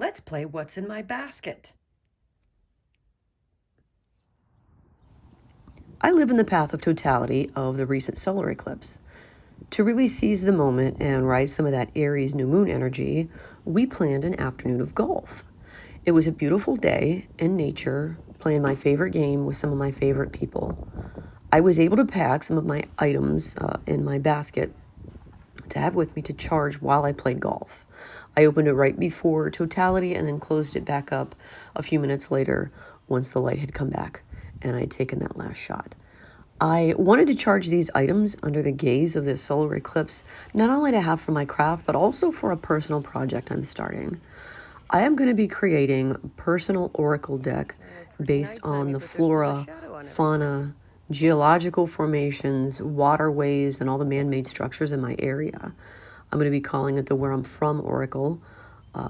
Let's play What's in My Basket. I live in the path of totality of the recent solar eclipse. To really seize the moment and rise some of that Aries new moon energy, we planned an afternoon of golf. It was a beautiful day in nature, playing my favorite game with some of my favorite people. I was able to pack some of my items in my basket to have with me to charge while I played golf. I opened it right before totality and then closed it back up a few minutes later once the light had come back and I'd taken that last shot. I wanted to charge these items under the gaze of this solar eclipse, not only to have for my craft, but also for a personal project I'm starting. I am going to be creating a personal oracle deck based on the flora, fauna, geological formations, waterways, and all the man-made structures in my area. I'm going to be calling it the Where I'm From Oracle.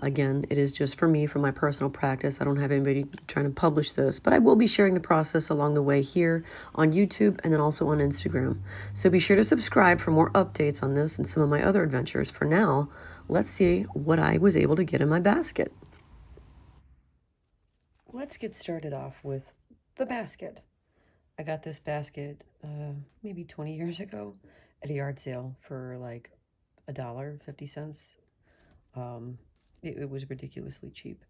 Again, it is just for me, for my personal practice. I don't have anybody trying to publish this, but I will be sharing the process along the way here on YouTube and then also on Instagram. So be sure to subscribe for more updates on this and some of my other adventures. For now, let's see what I was able to get in my basket. Let's get started off with the basket. I got this basket maybe 20 years ago at a yard sale for like $1.50. Um, it was ridiculously cheap.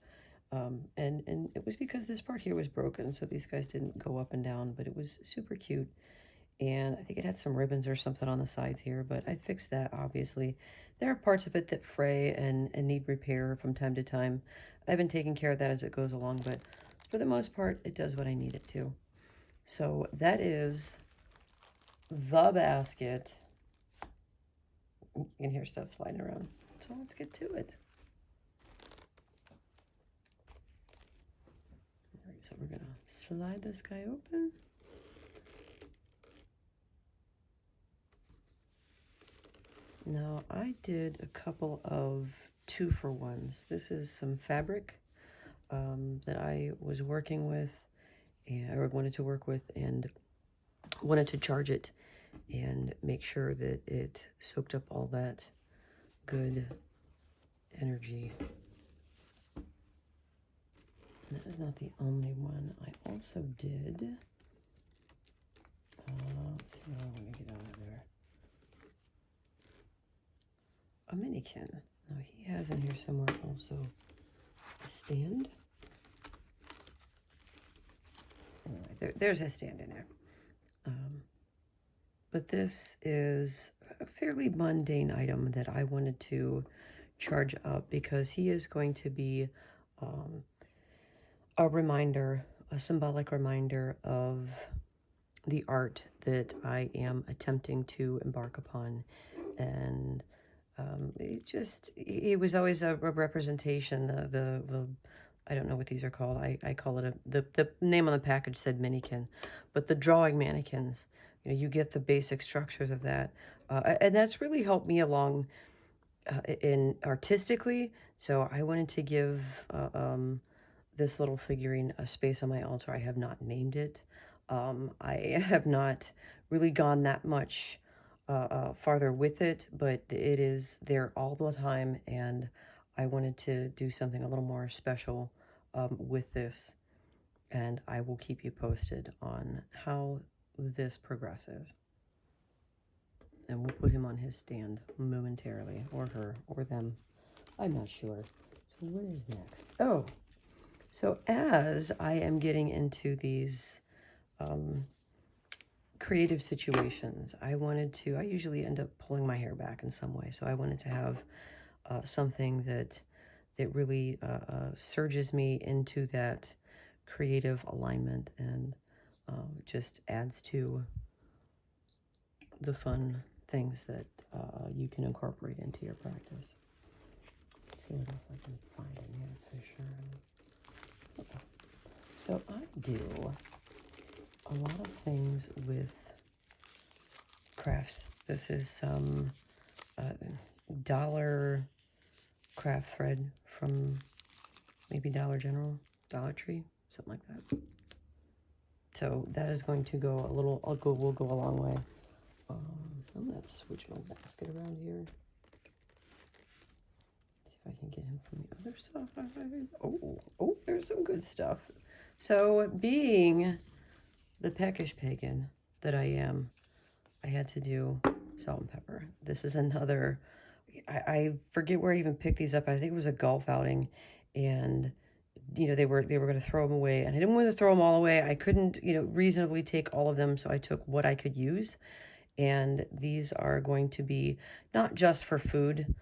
And it was because this part here was broken, so these guys didn't go up and down, but it was super cute. And I think it had some ribbons or something on the sides here, but I fixed that, obviously. There are parts of it that fray and need repair from time to time. I've been taking care of that as it goes along, but for the most part, it does what I need it to. So that is the basket. You can hear stuff sliding around. So let's get to it. All right, so we're going to slide this guy open. Now, I did a couple of 2-for-1s. This is some fabric that I was working with, or wanted to work with, and wanted to charge it and make sure that it soaked up all that good energy. And that is not the only one. I also did, let's see, let me get out of there. A mannequin. Now he has in here somewhere also a stand. Anyway, there's his stand in there. But this is a fairly mundane item that I wanted to charge up because he is going to be a reminder, a symbolic reminder of the art that I am attempting to embark upon. And it was always a representation. The I don't know what these are called. I call it the name on the package said mannequin, but the drawing mannequins, you get the basic structures of that. And that's really helped me along in artistically. So I wanted to give this little figurine a space on my altar. I have not named it. I have not really gone that much farther with it, but it is there all the time, and I wanted to do something a little more special with this, and I will keep you posted on how this progresses. And we'll put him on his stand momentarily, or her, or them. I'm not sure. So what is next? Oh, so as I am getting into these creative situations, I usually end up pulling my hair back in some way. So I wanted to have something that really surges me into that creative alignment and just adds to the fun things that you can incorporate into your practice. Let's see what else I can find in here for sure. Okay. So I do a lot of things with crafts. This is some dollar craft thread from maybe Dollar General, Dollar Tree, something like that. So that is going to go a little, will go a long way. I'm going to switch my basket around here. Let's see if I can get him from the other side. Oh, there's some good stuff. So being the peckish pagan that I am, I had to do salt and pepper. This is another, I forget where I even picked these up. I think it was a golf outing, and you know, they were going to throw them away, and I didn't want to throw them all away. I couldn't, you know, reasonably take all of them, so I took what I could use. And these are going to be not just for food,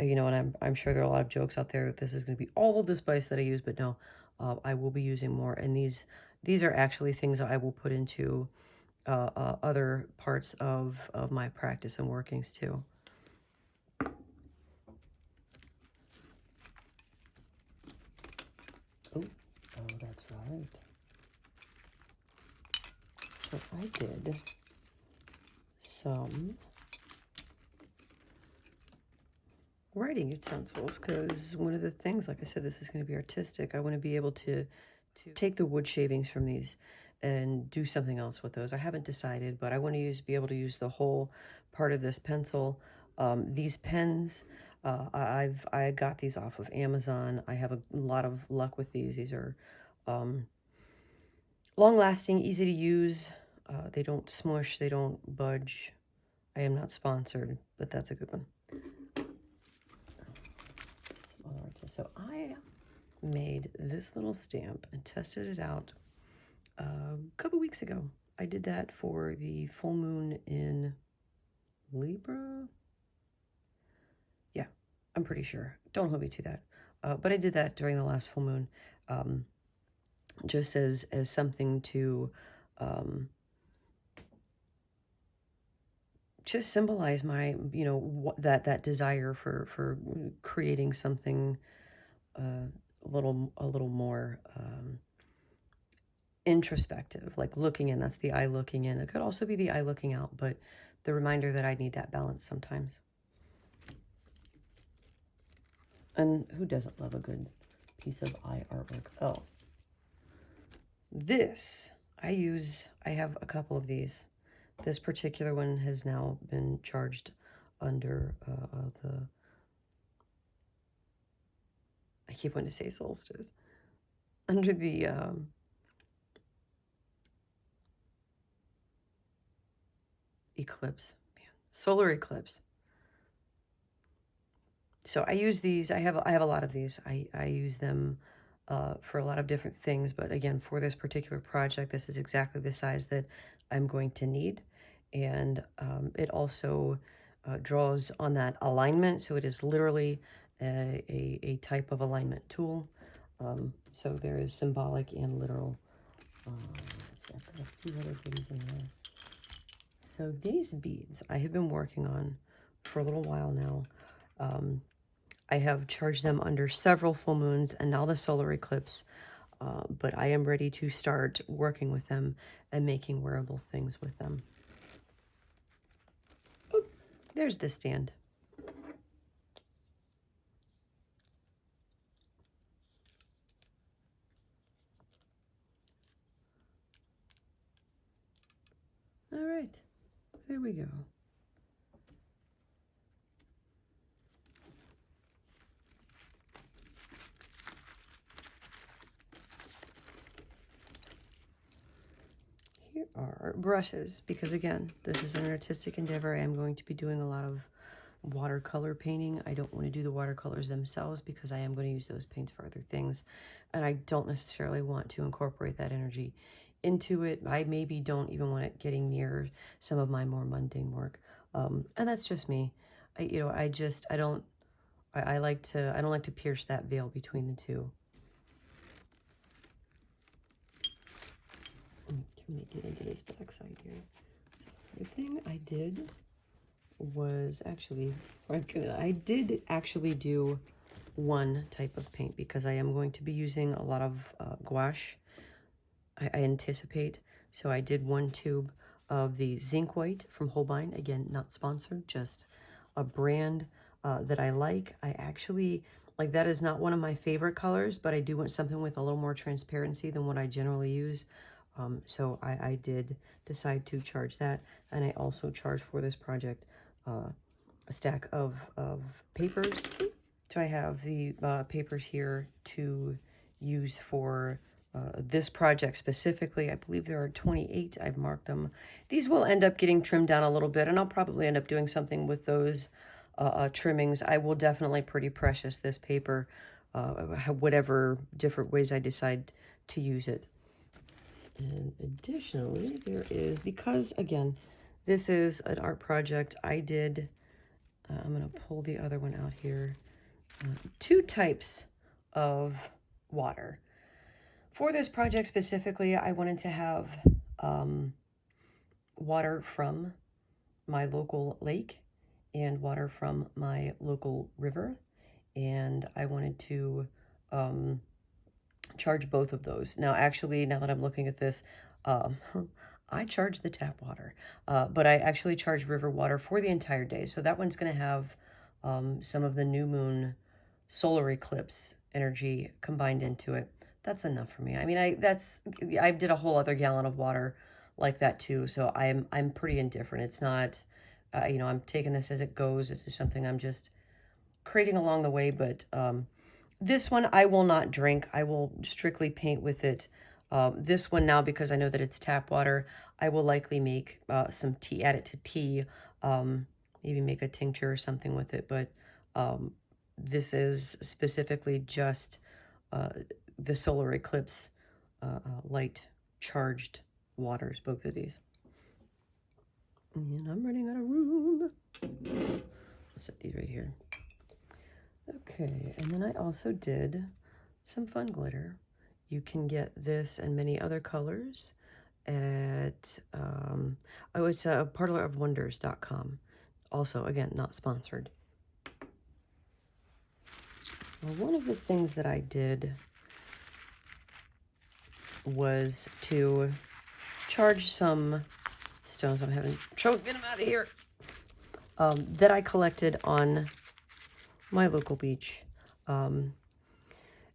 you know, and I'm sure there are a lot of jokes out there that this is going to be all of the spice that I use, but no, I will be using more. And these are actually things that I will put into other parts of my practice and workings too. Oh, that's right. So I did some writing utensils, because one of the things, like I said, this is going to be artistic. I want to be able to take the wood shavings from these and do something else with those. I haven't decided, but I want to be able to use the whole part of this pencil. These pens, I got these off of Amazon. I have a lot of luck with these. These are long-lasting, easy to use. They don't smush, they don't budge. I am not sponsored, but that's a good one. So I made this little stamp and tested it out a couple weeks ago. I did that for the full moon in Libra. Yeah, I'm pretty sure. Don't hold me to that. But I did that during the last full moon, just as something to just symbolize my, you know, that desire for creating something a little more introspective, like looking in. That's the eye looking in. It could also be the eye looking out, but the reminder that I need that balance sometimes. And who doesn't love a good piece of eye artwork? Oh, this I have a couple of these. This particular one has now been charged under I keep wanting to say solstice, under the eclipse, man, solar eclipse. So I use these. I have a lot of these. I use them for a lot of different things, but again, for this particular project, this is exactly the size that I'm going to need, and it also draws on that alignment. So it is literally a type of alignment tool. So there is symbolic and literal. Let's see, I've got a few other goodies in there. So these beads I have been working on for a little while now. I have charged them under several full moons and now the solar eclipse, but I am ready to start working with them and making wearable things with them. Oh, there's the stand. All right, there we go. Here are brushes, because again, this is an artistic endeavor. I am going to be doing a lot of watercolor painting. I don't want to do the watercolors themselves because I am going to use those paints for other things, and I don't necessarily want to incorporate that energy into it. I maybe don't even want it getting near some of my more mundane work, and that's just me. I don't like to pierce that veil between the two. Let me get into this backside here. So the thing I did was actually, I did actually do one type of paint because I am going to be using a lot of gouache, I anticipate. So I did one tube of the zinc white from Holbein. Again, not sponsored, just a brand that I like. I actually, like, that is not one of my favorite colors, but I do want something with a little more transparency than what I generally use. So I did decide to charge that, and I also charged for this project a stack of papers. So I have the papers here to use for this project specifically. I believe there are 28. I've marked them. These will end up getting trimmed down a little bit, and I'll probably end up doing something with those trimmings. I will definitely pretty precious this paper, whatever different ways I decide to use it. And additionally, there is, because again, this is an art project, I did, I'm going to pull the other one out here, 2 types of water. For this project specifically, I wanted to have water from my local lake and water from my local river. And I wanted to charge both of those. Now, actually, now that I'm looking at this, I charge the tap water, but I actually charge river water for the entire day. So that one's going to have some of the new moon solar eclipse energy combined into it. That's enough for me. I mean, I did a whole other gallon of water like that too. So I'm pretty indifferent. It's not, you know, I'm taking this as it goes. It's just something I'm just creating along the way. But this one I will not drink. I will strictly paint with it. This one now, because I know that it's tap water, I will likely make some tea, add it to tea, maybe make a tincture or something with it. But this is specifically just the solar eclipse light charged waters, both of these. And I'm running out of room. I'll set these right here. Okay, and then I also did some fun glitter. You can get this and many other colors at, oh, it's parlorofwonders.com. Also, again, not sponsored. Well, one of the things that I did was to charge some stones. I'm having trouble getting them out of here. That I collected on my local beach. And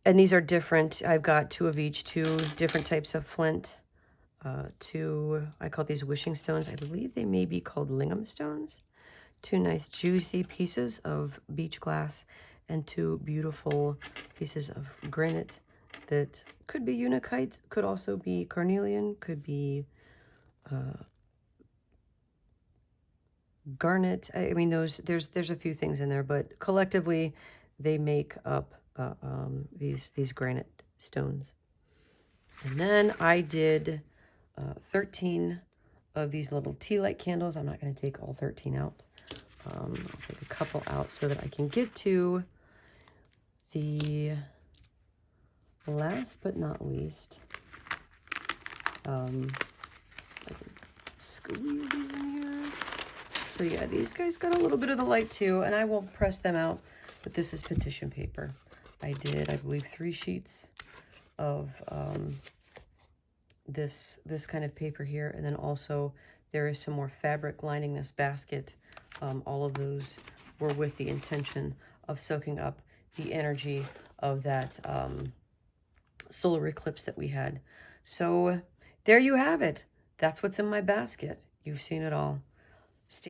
these are different. I've got 2 of each, 2 different types of flint. 2, I call these wishing stones. I believe they may be called lingam stones. 2 nice juicy pieces of beach glass and 2 beautiful pieces of granite that could be unakite, could also be carnelian, could be garnet. I mean, there's a few things in there, but collectively they make up these granite stones. And then I did 13 of these little tea light candles. I'm not going to take all 13 out. I'll take a couple out so that I can get to the last but not least. I can squeeze these in here. So yeah, these guys got a little bit of the light too, and I will press them out, but this is petition paper. I did, I believe, 3 sheets of this kind of paper here, and then also there is some more fabric lining this basket. All of those were with the intention of soaking up the energy of that solar eclipse that we had. So there you have it. That's what's in my basket. You've seen it all.